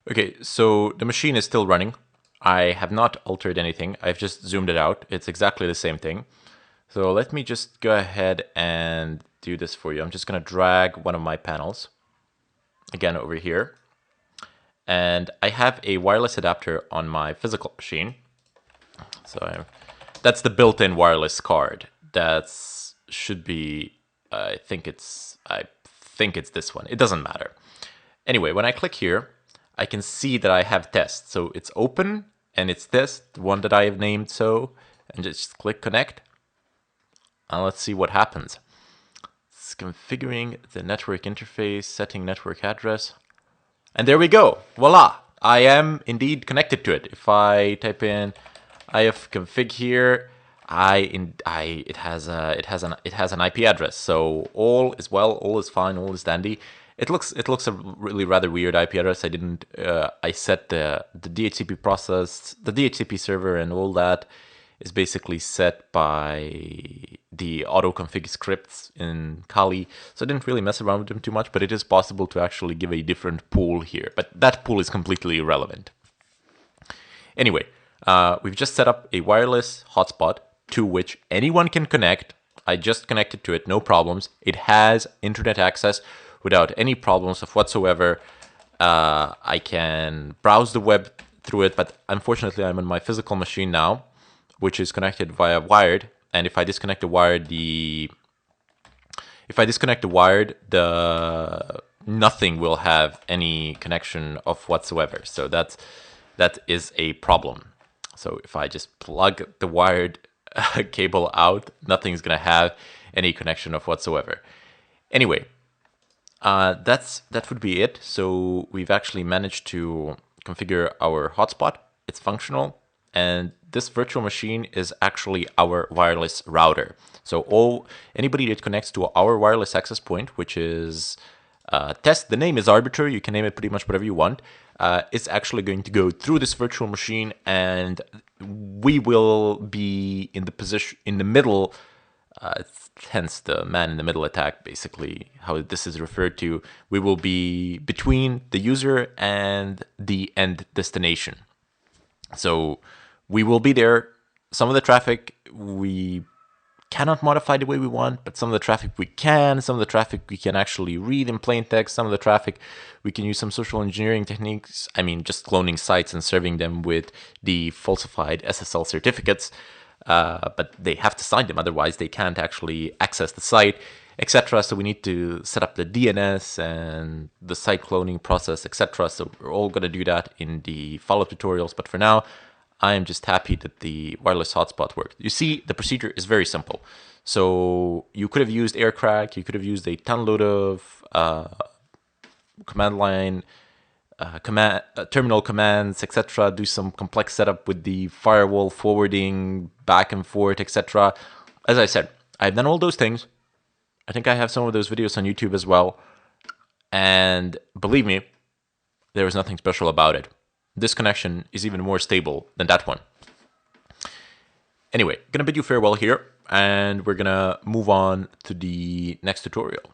Okay, so the machine is still running. I have not altered anything. I've just zoomed it out. It's exactly the same thing. So let me just go ahead and do this for you. I'm just going to drag one of my panels again over here. And I have a wireless adapter on my physical machine. That's the built-in wireless card. That's should be, I think it's this one. It doesn't matter. Anyway, when I click here, I can see that I have test. So it's open and it's this, the one that I have named so, and just click connect. And let's see what happens. It's configuring the network interface, setting network address. And there we go. Voila. I am indeed connected to it. If I type in ifconfig here, it has an IP address. So all is well, all is fine, all is dandy. It looks a really rather weird IP address. I set the DHCP process, the DHCP server, and all that is basically set by the auto config scripts in Kali. So I didn't really mess around with them too much, but it is possible to actually give a different pool here. But that pool is completely irrelevant. Anyway, we've just set up a wireless hotspot to which anyone can connect. I just connected to it, no problems. It has internet access without any problems of whatsoever. I can browse the web through it, but unfortunately I'm on my physical machine now, which is connected via wired. And if I disconnect the wired, nothing will have any connection of whatsoever. So that is a problem. So if I just plug the wired cable out, nothing's gonna have any connection of whatsoever. Anyway, that would be it. So we've actually managed to configure our hotspot. It's functional, and this virtual machine is actually our wireless router. So anybody that connects to our wireless access point, which is test, the name is arbitrary, you can name it pretty much whatever you want, is actually going to go through this virtual machine, and we will be in the position in the middle, hence the man in the middle attack, basically how this is referred to. We will be between the user and the end destination. So we will be there. Some of the traffic we cannot modify the way we want, but some of the traffic we can. Some of the traffic we can actually read in plain text. Some of the traffic we can use some social engineering techniques. I mean, just cloning sites and serving them with the falsified SSL certificates. But they have to sign them, otherwise they can't actually access the site, etc. So we need to set up the DNS and the site cloning process, etc. So we're all going to do that in the follow-up tutorials. But for now, I am just happy that the wireless hotspot worked. You see, the procedure is very simple. So you could have used aircrack, you could have used a ton load of command line, terminal commands, etc. Do some complex setup with the firewall forwarding back and forth, etc. As I said, I've done all those things. I think I have some of those videos on YouTube as well. And believe me, there was nothing special about it. This connection is even more stable than that one. Anyway, gonna bid you farewell here, and we're gonna move on to the next tutorial.